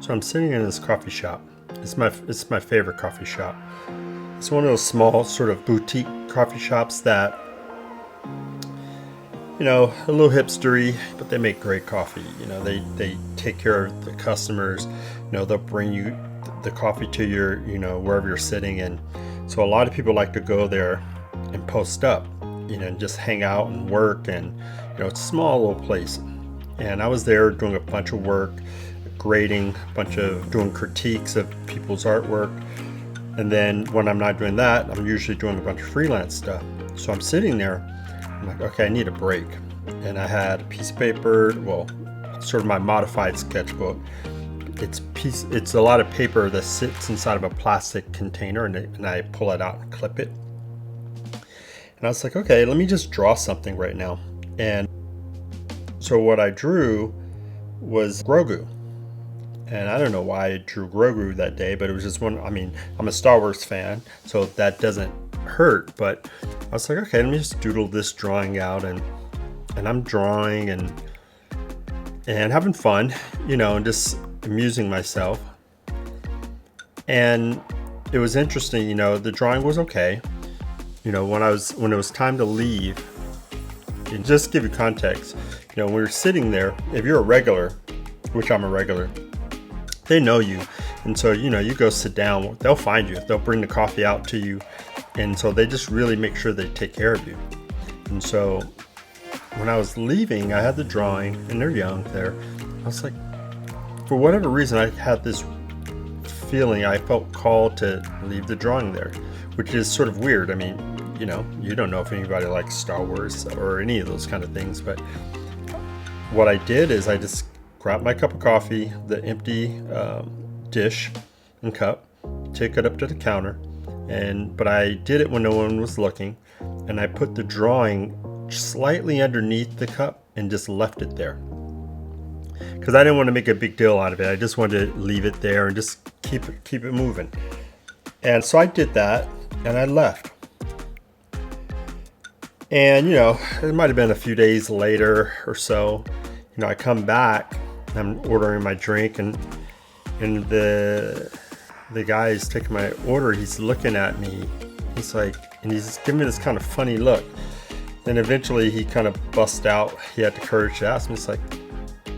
So I'm sitting in this coffee shop. It's my favorite coffee shop. It's one of those small sort of boutique coffee shops that, a little hipstery, but they make great coffee. They take care of the customers. They'll bring you the coffee to your, wherever you're sitting. And so a lot of people like to go there and post up, and just hang out and work. And, it's a small little place. And I was there doing a bunch of work, grading, doing critiques of people's artwork. And then when I'm not doing that, I'm usually doing a bunch of freelance stuff. So I'm sitting there, I'm like, okay, I need a break. And I had a piece of paper, sort of my modified sketchbook. It's a lot of paper that sits inside of a plastic container, and I pull it out and clip it. And I was like, okay, let me just draw something right now. And so what I drew was Grogu. And I don't know why I drew Grogu that day, but it was just one. I mean, I'm a Star Wars fan, so that doesn't hurt. But I was like, okay, let me just doodle this drawing out, and I'm drawing and having fun, and just amusing myself. And it was interesting, the drawing was okay. When it was time to leave, and just to give you context, when we were sitting there, if you're a regular, which I'm a regular, they know you. And so, you go sit down, they'll find you, they'll bring the coffee out to you. And so they just really make sure they take care of you. And so when I was leaving, I had the drawing, and they're young there. I was like, for whatever reason, I had this feeling, I felt called to leave the drawing there, which is sort of weird. I mean, you don't know if anybody likes Star Wars or any of those kind of things, but what I did is I just grabbed my cup of coffee, the empty dish and cup, take it up to the counter, but I did it when no one was looking, and I put the drawing slightly underneath the cup and just left it there. Because I didn't want to make a big deal out of it. I just wanted to leave it there and just keep it moving. And so I did that, and I left. And, it might have been a few days later or so, I come back, I'm ordering my drink, and the guy is taking my order. He's looking at me. He's like, and he's giving me this kind of funny look. Then eventually he kind of bust out. He had the courage to ask me, it's like,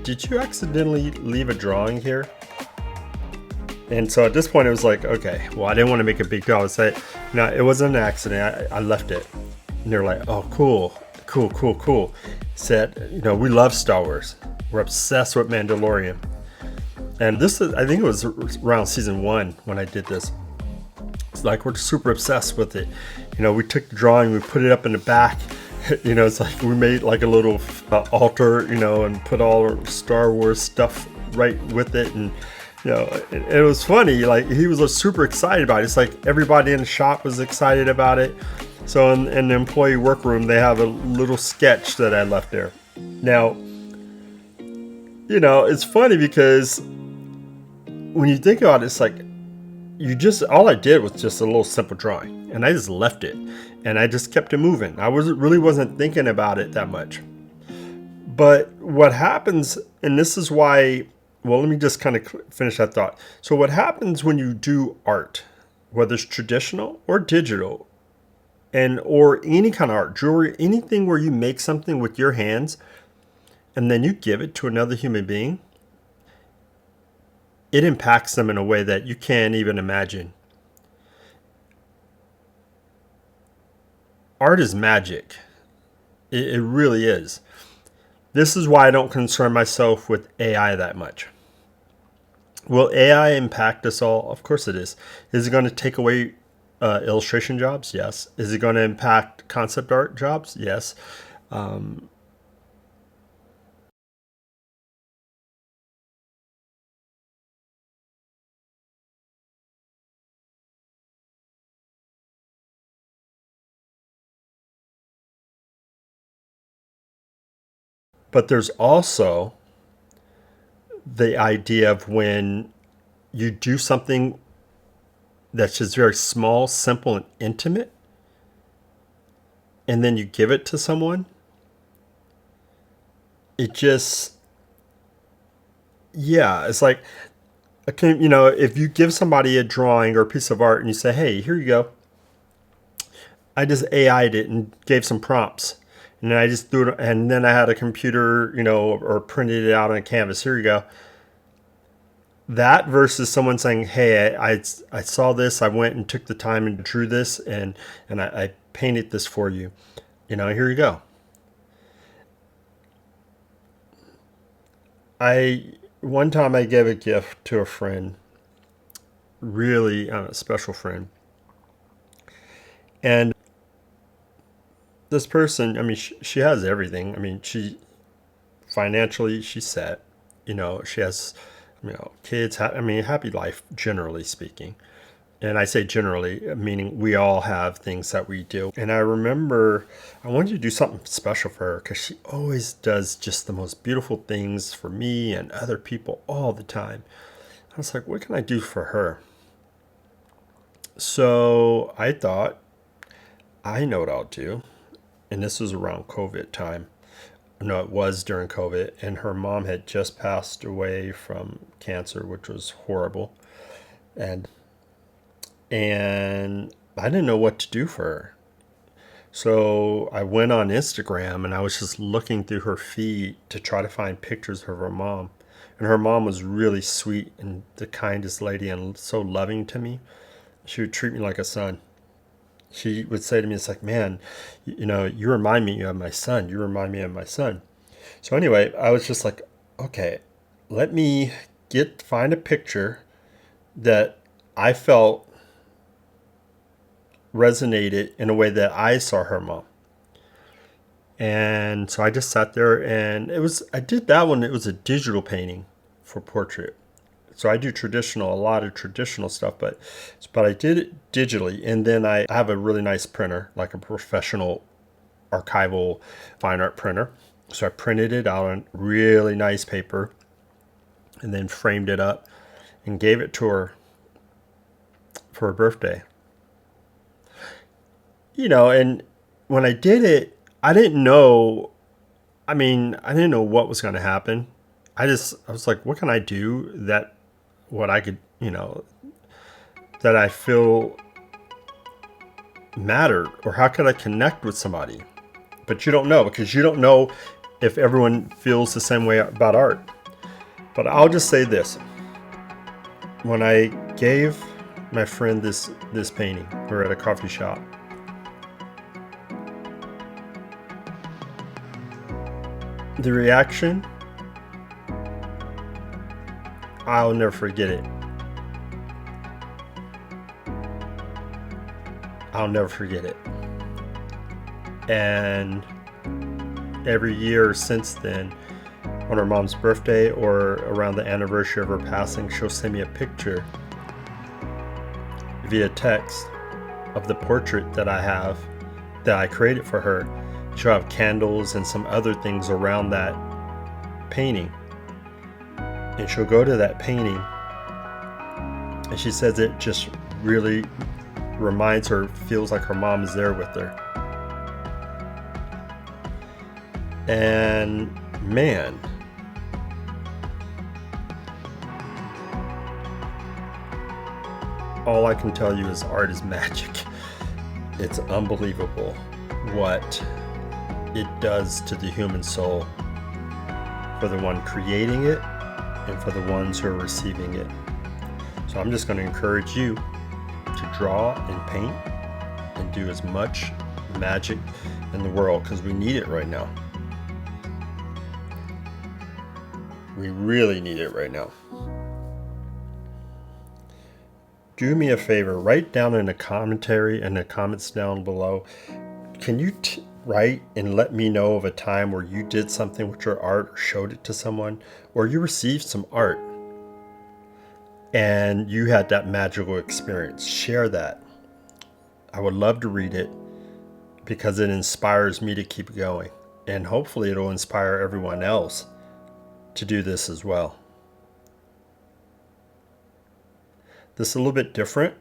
did you accidentally leave a drawing here? And so at this point it was like, okay, well, I didn't want to make a big deal. I would say, no, it wasn't an accident. I left it. And they're like, oh, cool. Said, we love Star Wars. We're obsessed with Mandalorian. And I think it was around season 1 when I did this. It's like, we're super obsessed with it. We took the drawing, we put it up in the back. It's like we made like a little altar, and put all our Star Wars stuff right with it. And, it was funny. Like, he was super excited about it. It's like everybody in the shop was excited about it. So in the employee workroom, they have a little sketch that I left there. Now, it's funny because when you think about it, it's like, all I did was just a little simple drawing, and I just left it, and I just kept it moving. I really wasn't thinking about it that much. But what happens, and this is why, let me just kind of finish that thought. So what happens when you do art, whether it's traditional or digital, or any kind of art, jewelry, anything where you make something with your hands, and then you give it to another human being, it impacts them in a way that you can't even imagine. Art is magic. It really is. This is why I don't concern myself with AI that much. Will AI impact us all? Of course it is. Is it going to take away illustration jobs? Yes. Is it going to impact concept art jobs? Yes. But there's also the idea of when you do something that's just very small, simple, and intimate, and then you give it to someone, it just, yeah, it's like, can, you know, if you give somebody a drawing or a piece of art and you say, hey, here you go, I just AI'd it and gave some prompts. And then I just threw it, and then I had a computer, you know, or printed it out on a canvas. Here you go. That versus someone saying, hey, I saw this, I went and took the time and drew this, and I painted this for you. You know, here you go. One time I gave a gift to a friend, really a special friend. And this person, I mean, she has everything. I mean, financially, she's set. You know, she has, you know, kids. I mean, happy life, generally speaking. And I say generally, meaning we all have things that we do. And I remember I wanted to do something special for her because she always does just the most beautiful things for me and other people all the time. I was like, what can I do for her? So I thought, I know what I'll do. And this was around COVID time. No, it was during COVID. And her mom had just passed away from cancer, which was horrible. And I didn't know what to do for her. So I went on Instagram and I was just looking through her feed to try to find pictures of her mom. And her mom was really sweet and the kindest lady and so loving to me. She would treat me like a son. She would say to me, it's like, man, you know, you remind me of my son. You remind me of my son. So anyway, I was just like, okay, let me find a picture that I felt resonated in a way that I saw her mom. And so I just sat there and I did that one. It was a digital painting for portrait. So I do a lot of traditional stuff, but I did it digitally. And then I have a really nice printer, like a professional archival fine art printer. So I printed it out on really nice paper and then framed it up and gave it to her for her birthday. You know, and when I did it, I didn't know. I mean, I didn't know what was going to happen. I was like, what can I do what I could, you know, that I feel mattered, or how could I connect with somebody? But you don't know, because you don't know if everyone feels the same way about art. But I'll just say this. When I gave my friend this painting, we were at a coffee shop. The reaction, I'll never forget it. I'll never forget it. And every year since then, on her mom's birthday or around the anniversary of her passing, she'll send me a picture via text of the portrait that I created for her. She'll have candles and some other things around that painting. And she'll go to that painting and she says it just really reminds her, feels like her mom is there with her. And man, all I can tell you is art is magic. It's unbelievable what it does to the human soul, for the one creating it and for the ones who are receiving it. So I'm just going to encourage you to draw and paint and do as much magic in the world, because we need it right now. We really need it right now. Do me a favor, write down in the commentary and the comments down below. Can you write and let me know of a time where you did something with your art or showed it to someone, or you received some art and you had that magical experience? Share that. I would love to read it because it inspires me to keep going, and hopefully it'll inspire everyone else to do this as well. This is a little bit different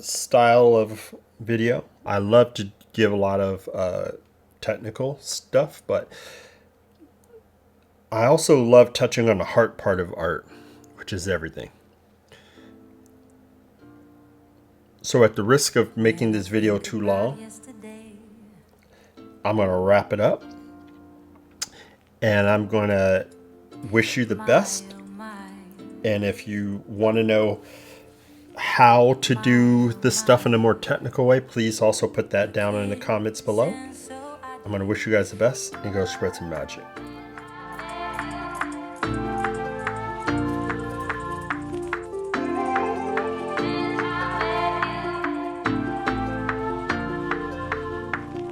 style of video. I love to give a lot of technical stuff, but I also love touching on the heart part of art, which is everything. So at the risk of making this video too long, I'm going to wrap it up. And I'm going to wish you the best. And if you want to know how to do this stuff in a more technical way, please also put that down in the comments below. I'm going to wish you guys the best and go spread some magic.